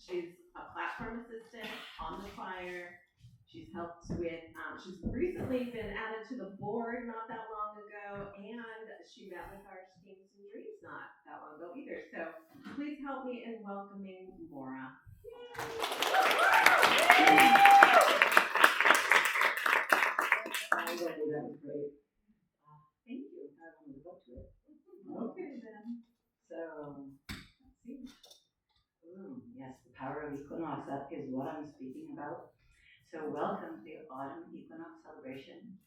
She's a platform assistant on the choir. She's helped with, she's recently been added to the board not that long ago, and she met with our schemes and dreams not that long ago either. So please help me in welcoming Maura. That was great. Thank you. I want to go to it. Okay, then. So, let's see. Yes, the power of equinox, that is what I'm speaking about. So, welcome to the autumn equinox celebration.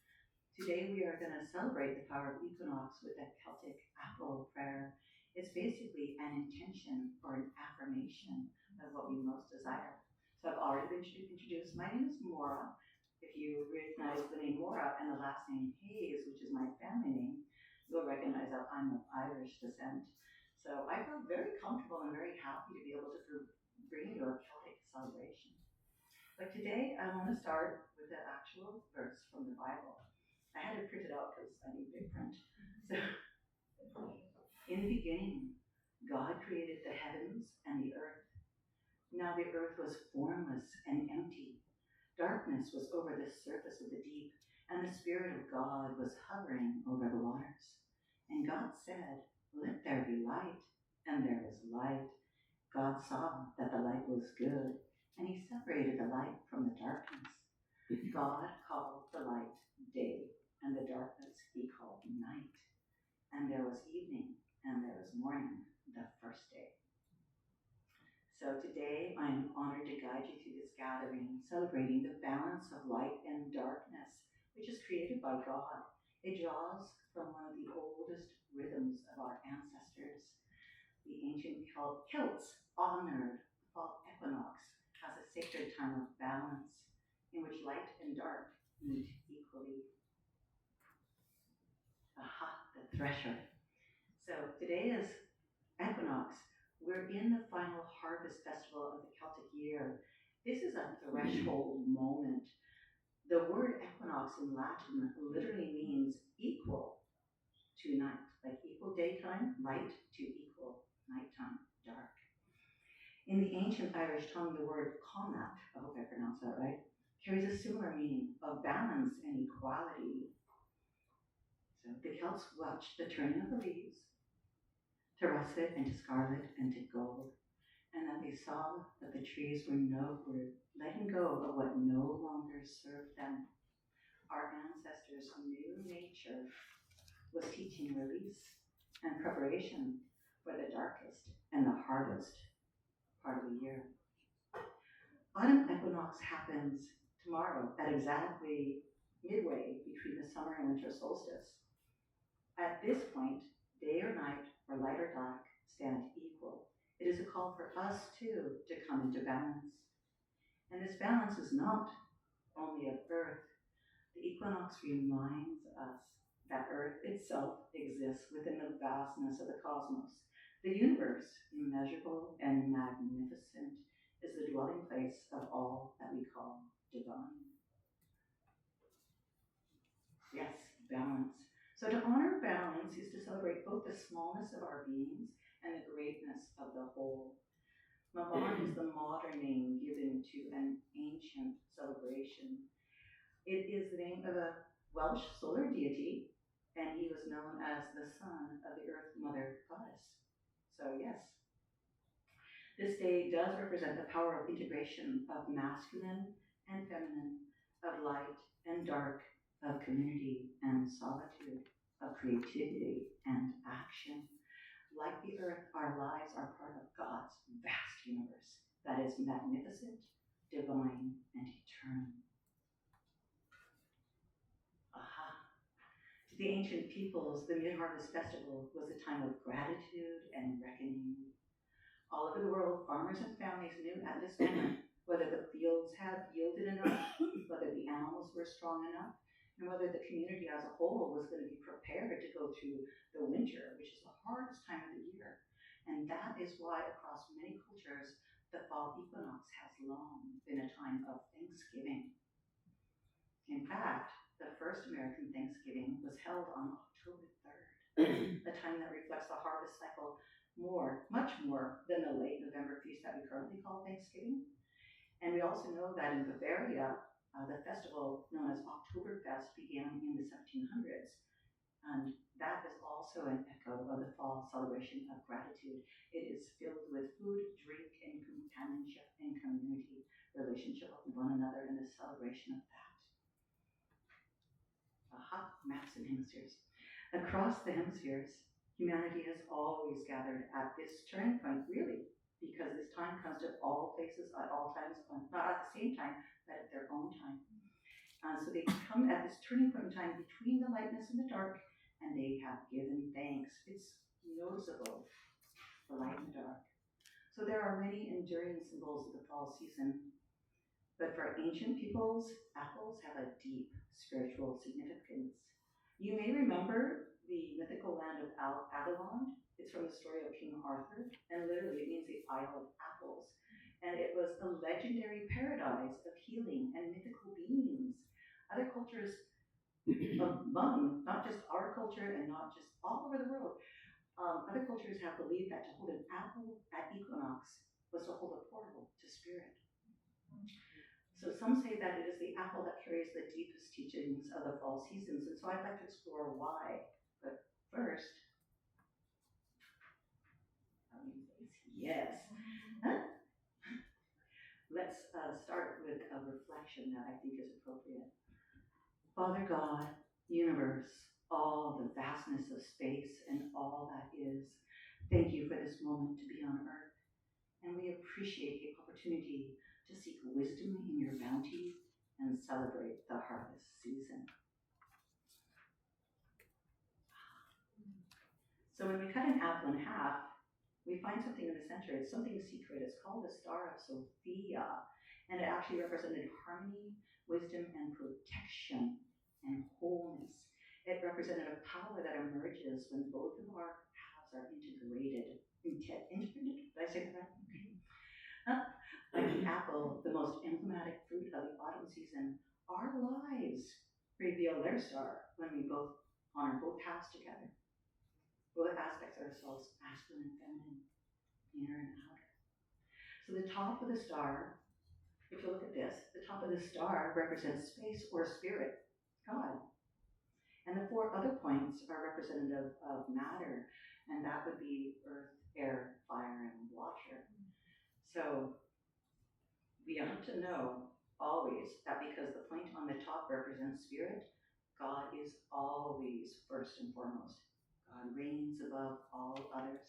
Today, we are going to celebrate the power of equinox with a Celtic apple prayer. It's basically an intention or an affirmation of what we most desire. So, I've already been introduced. My name is Maura. If you recognize the name Maura and the last name Hayes, which is my family name, you'll recognize that I'm of Irish descent. So I feel very comfortable and very happy to be able to bring you a Celtic celebration. But today I want to start with an actual verse from the Bible. I had it printed out because I need big print. So, in the beginning, God created the heavens and the earth. Now the earth was formless and empty. Darkness was over the surface of the deep, and the Spirit of God was hovering over the waters. And God said, "Let there be light," and there was light. God saw that the light was good, and he separated the light from the darkness. God called the light day, and the darkness he called night. And there was evening, and there was morning, the first day. So today I am honored to guide you through this gathering, celebrating the balance of light and darkness, which is created by God. It draws from one of the oldest rhythms of our ancestors. The ancient Celts honored the fall equinox as a sacred time of balance, in which light and dark meet equally. Aha, the thresher. So today is equinox. We're in the final harvest festival of the Celtic year. This is a threshold moment. The word equinox in Latin literally means equal to night, like equal daytime, light, to equal nighttime, dark. In the ancient Irish tongue, the word connacht, I hope I pronounced that right, carries a similar meaning of balance and equality. So the Celts watched the turning of the leaves to russet and to scarlet and to gold, and that they saw that the trees were letting go of what no longer served them. Our ancestors knew nature was teaching release and preparation for the darkest and the hardest part of the year. Autumn equinox happens tomorrow at exactly midway between the summer and winter solstice. At this point, day or night, or light or dark, stand equal. It is a call for us too to come into balance. And this balance is not only of Earth. The equinox reminds us that Earth itself exists within the vastness of the cosmos. The universe, immeasurable and magnificent, is the dwelling place of all that we call divine. Yes, balance. So to honor balance is to celebrate both the smallness of our beings and the greatness of the whole. Maura is the modern name given to an ancient celebration. It is the name of a Welsh solar deity, and he was known as the son of the Earth Mother Goddess. So yes, this day does represent the power of integration of masculine and feminine, of light and dark, of community and solitude, of creativity and action. Like the earth, our lives are part of God's vast universe that is magnificent, divine, and eternal. Aha. To the ancient peoples, the mid-harvest festival was a time of gratitude and reckoning. All over the world, farmers and families knew at this moment whether the fields had yielded enough, whether the animals were strong enough, and whether the community as a whole was going to be prepared to go through the winter, which is the hardest time of the year. And that is why across many cultures, the fall equinox has long been a time of thanksgiving. In fact, the first American Thanksgiving was held on October 3rd, a time that reflects the harvest cycle much more than the late November feast that we currently call Thanksgiving. And we also know that in Bavaria, the festival known as Oktoberfest began in the 1700s. And that is also an echo of the fall celebration of gratitude. It is filled with food, drink, and companionship and community, relationship with one another, and the celebration of that. Aha, maps and hemispheres. Across the hemispheres, humanity has always gathered at this turning point, really, because this time comes to all places at all times, not at the same time, but at their own time. So they come at this turning point in time between the lightness and the dark, and they have given thanks. It's noticeable, the light and the dark. So there are many enduring symbols of the fall season, but for ancient peoples, apples have a deep spiritual significance. You may remember the mythical land of Avalon. It's from the story of King Arthur, and literally it means the Isle of Apples. And it was a legendary paradise of healing and mythical beings. Other cultures among, not just our culture and not just all over the world, other cultures have believed that to hold an apple at Equinox was to hold a portal to spirit. So some say that it is the apple that carries the deepest teachings of the fall seasons, and so I'd like to explore why. But first, yes. Let's start with a reflection that I think is appropriate. Father God, universe, all the vastness of space and all that is, thank you for this moment to be on earth. And we appreciate the opportunity to seek wisdom in your bounty and celebrate the harvest season. So when we cut an apple in half, we find something in the center. It's something secret. It's called the Star of Sophia. And it actually represented harmony, wisdom, and protection and wholeness. It represented a power that emerges when both of our halves are integrated. Integrated? Did I say that? Like the apple, the most emblematic fruit of the autumn season, our lives reveal their star when we both honor both halves together. Both aspects of ourselves, masculine and feminine, inner and outer. So the top of the star, if you look at this, the top of the star represents space or spirit, God. And the four other points are representative of matter, and that would be earth, air, fire, and water. So we have to know always that because the point on the top represents spirit, God is always first and foremost. God reigns above all others.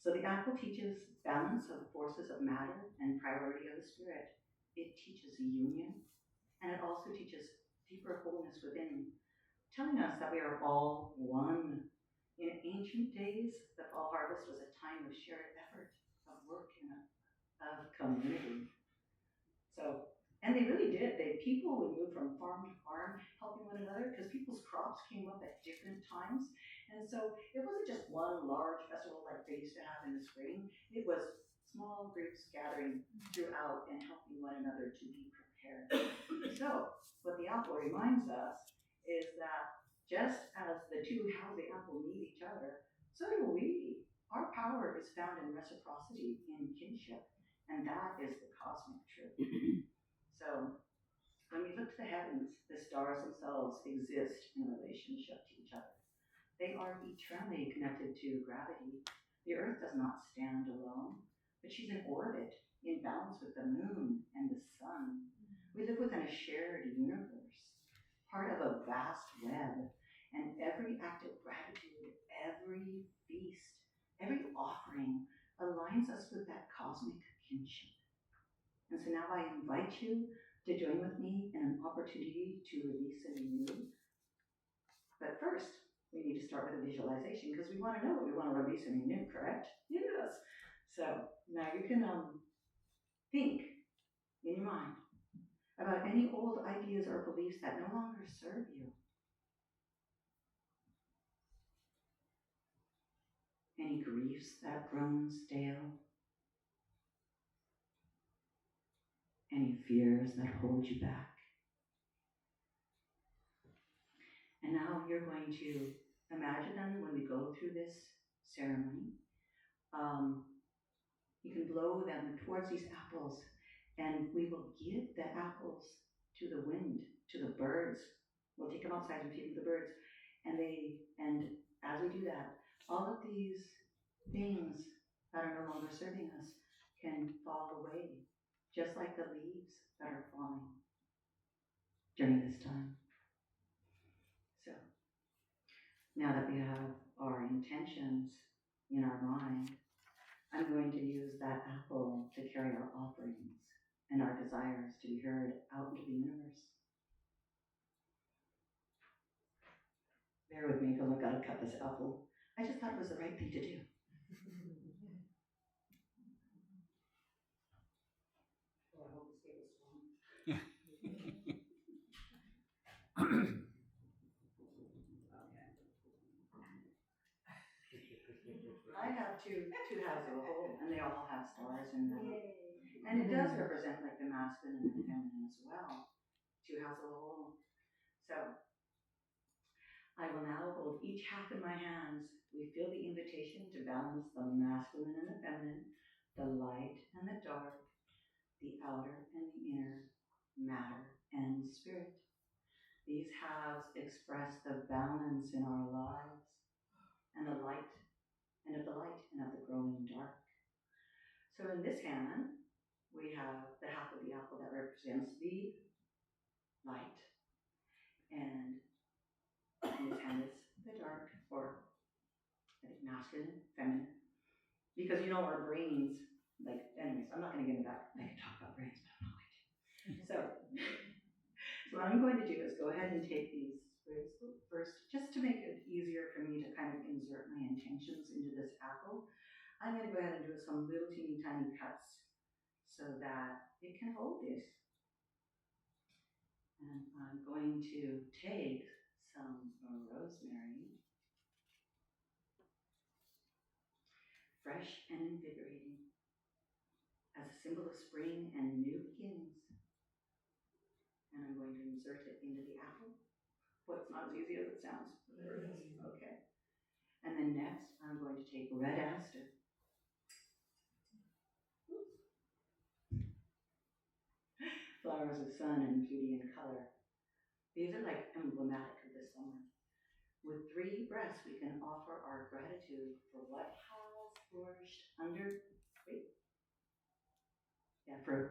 So the apple teaches balance of the forces of matter and priority of the spirit. It teaches union, and it also teaches deeper wholeness within, telling us that we are all one. In ancient days, the fall harvest was a time of shared effort, of work, and of community. So, and they really did. People would move from farm to farm, helping one another, because people's crops came up at different times. And so it wasn't just one large festival like they used to have in the spring. It was small groups gathering throughout and helping one another to be prepared. So what the apple reminds us is that just as the two halves of the apple need each other, so do we. Our power is found in reciprocity, in kinship, and that is the cosmic truth. So when we look to the heavens, the stars themselves exist in relationship to each other. They are eternally connected to gravity. The Earth does not stand alone, but she's in orbit, in balance with the moon and the sun. We live within a shared universe, part of a vast web, and every act of gratitude, every feast, every offering aligns us with that cosmic kinship. And so now I invite you to join with me in an opportunity to release and renew. But first, we need to start with a visualization because we want to know what we want to release and renew, correct? Yes. So now you can think in your mind about any old ideas or beliefs that no longer serve you. Any griefs that have grown stale. Any fears that hold you back. And now you're going to imagine them when we go through this ceremony. You can blow them towards these apples, and we will give the apples to the wind, to the birds. We'll take them outside and feed them to the birds. And as we do that, all of these things that are no longer serving us can fall away, just like the leaves that are falling during this time. So now that we have our intentions in our mind, I'm going to use that apple to carry our offerings and our desires to be heard out into the universe. Bear with me because I've got to cut this apple. I just thought it was the right thing to do. Oh, I hope this gave us one. Yeah. I have two halves of a whole, and they all have stars in them. And it does represent like the masculine and the feminine as well. Two halves of a whole. So I will now hold each half in my hands. We feel the invitation to balance the masculine and the feminine, the light and the dark, the outer and the inner, matter and spirit. These halves express the balance in our lives and the light and of the light and of the growing dark. So in this hand, we have the half of the apple that represents the light, and in this hand is the dark, or I think masculine, feminine, because you know our brains, like, anyways, I'm not going to get into that. I can talk about brains, but I'm not going to. So what I'm going to do is go ahead and take these first, just to make it easier for me to kind of insert my intentions into this apple. I'm going to go ahead and do some little teeny tiny cuts so that it can hold this. And I'm going to take some rosemary, fresh and invigorating, as a symbol of spring and new beginnings. And I'm going to insert it into the apple. Well, it's not as easy as it sounds. There it is. Okay. And then next, I'm going to take red aster. Flowers of sun and beauty and color. These are like emblematic of the summer. With 3 breaths, we can offer our gratitude for what has flourished under.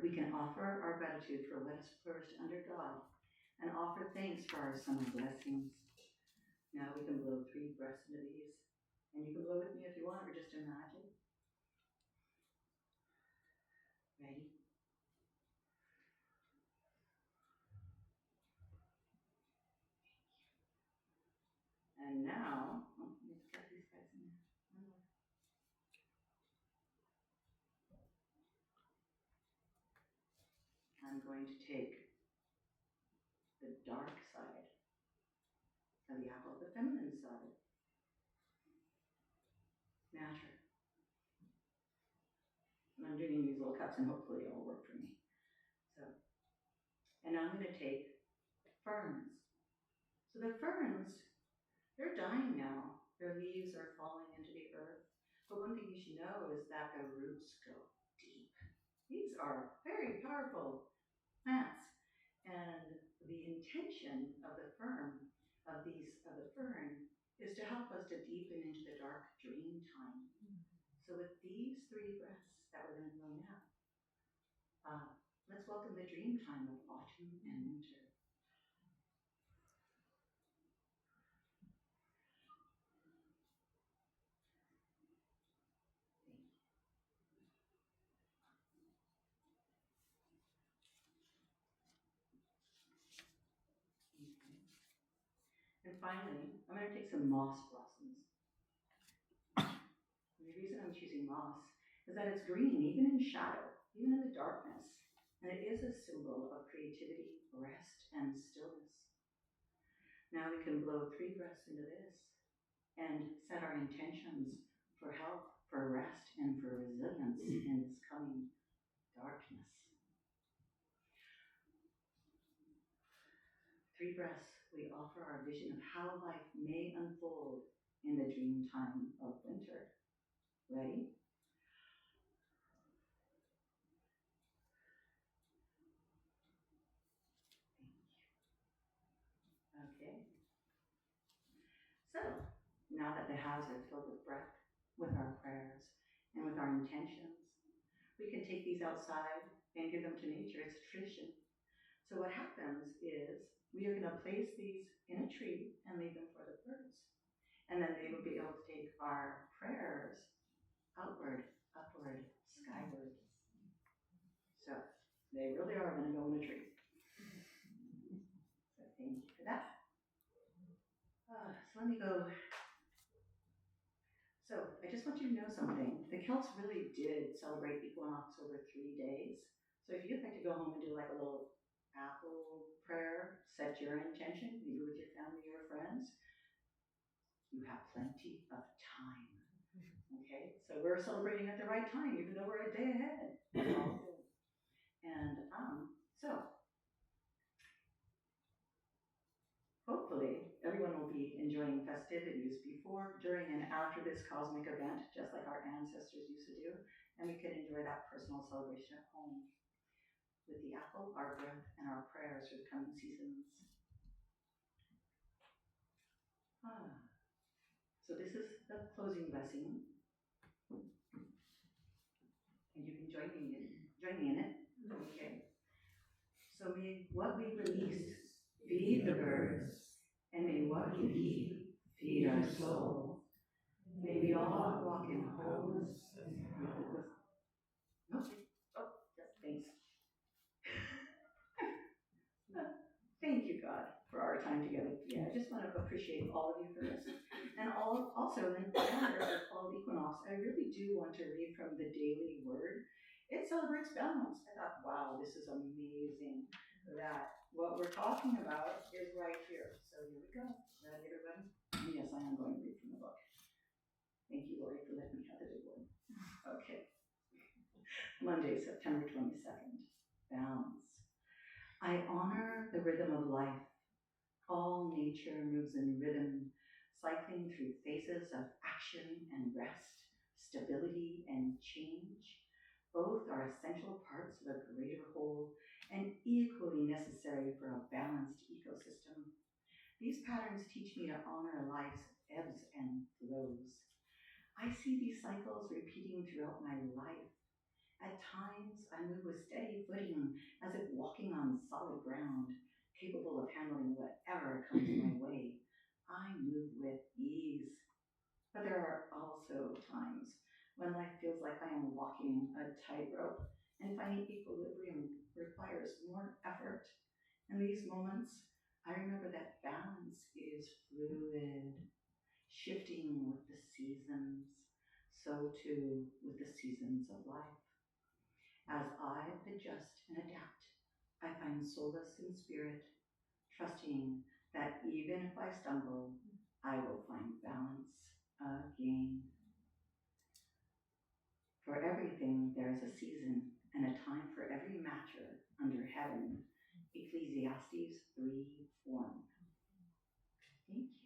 We can offer our gratitude for what has flourished under God, and offer thanks for our summer blessings. Now we can blow 3 breaths into these, and you can blow with me if you want, or just imagine. Ready? And now, let's get these guys in there. I'm going to take the dark side of the apple, the feminine side. Matter. And I'm doing these little cuts, and hopefully it'll work for me. So, and I'm going to take ferns. So the ferns, they're dying now. Their leaves are falling into the earth. But one thing you should know is that their roots go deep. These are very powerful plants. And the intention of the fern is to help us to deepen into the dark dream time. So with these 3 breaths that we're going to blow now, let's welcome the dream time of autumn and winter. And finally, I'm going to take some moss blossoms. And the reason I'm choosing moss is that it's green, even in shadow, even in the darkness. And it is a symbol of creativity, rest, and stillness. Now we can blow 3 breaths into this and set our intentions for health, for rest, and for resilience in this coming darkness. 3 breaths, we offer our vision of how life may unfold in the dream time of winter. Ready? now that the house is filled with breath, with our prayers, and with our intentions, we can take these outside and give them to nature. It's a tradition. So what happens is we are going to place these in a tree and leave them for the birds. And then they will be able to take our prayers outward, upward, skyward. So they really are going to go in a tree. So thank you for that. So let me go. So I just want you to know something. The Celts really did celebrate Equinox over 3 days. So if you'd like to go home and do like a little apple prayer, set your intention, maybe with your family or friends, you have plenty of time. Okay, so we're celebrating at the right time, even though we're a day ahead. It's all good. And so hopefully everyone will be enjoying festivities before, during, and after this cosmic event, just like our ancestors used to do, and we can enjoy that personal celebration at home with the apple, our breath, and our prayers for the coming seasons. So this is the closing blessing. And you can join me in it. Okay. So may what we release feed the birds, and may what we feed our soul. May we all walk in wholeness. Thanks. Thank you, God, for our time together. Yeah, I just want to appreciate all of you for this. And also, in honor of fall equinox, I really do want to read from the daily word. It celebrates balance. I thought, wow, this is amazing. That what we're talking about is right here. So here we go. Ready, everybody? Yes, I am going to read from the book. Thank you, Lori, for letting me have the big one. Okay. Monday, September 22nd. Balance. I honor the rhythm of life. All nature moves in rhythm, cycling through phases of action and rest, stability and change. Both are essential parts of a greater whole and equally necessary for a balanced ecosystem. These patterns teach me to honor life's ebbs and flows. I see these cycles repeating throughout my life. At times, I move with steady footing, as if walking on solid ground, capable of handling whatever comes my way. I move with ease. But there are also times when life feels like I am walking a tightrope, and finding equilibrium requires more effort. In these moments, I remember that balance is fluid, shifting with the seasons, so too with the seasons of life. As I adjust and adapt, I find solace in spirit, trusting that even if I stumble, I will find balance again. For everything there is a season and a time for every matter under heaven. Ecclesiastes 3:1. Thank you.